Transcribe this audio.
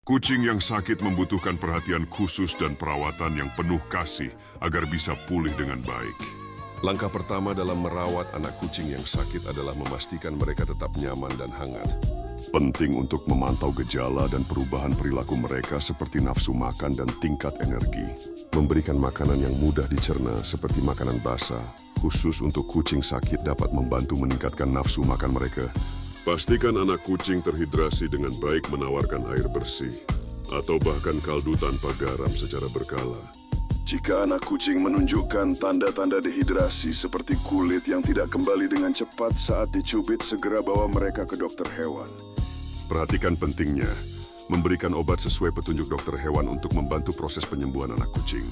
Kucing yang sakit membutuhkan perhatian khusus dan perawatan yang penuh kasih agar bisa pulih dengan baik. Langkah pertama dalam merawat anak kucing yang sakit adalah memastikan mereka tetap nyaman dan hangat. Penting untuk memantau gejala dan perubahan perilaku mereka seperti nafsu makan dan tingkat energi. Memberikan makanan yang mudah dicerna seperti makanan basah, khusus untuk kucing sakit dapat membantu meningkatkan nafsu makan mereka. Pastikan anak kucing terhidrasi dengan baik menawarkan air bersih atau bahkan kaldu tanpa garam secara berkala. Jika anak kucing menunjukkan tanda-tanda dehidrasi seperti kulit yang tidak kembali dengan cepat saat dicubit, segera bawa mereka ke dokter hewan. Perhatikan pentingnya, memberikan obat sesuai petunjuk dokter hewan untuk membantu proses penyembuhan anak kucing.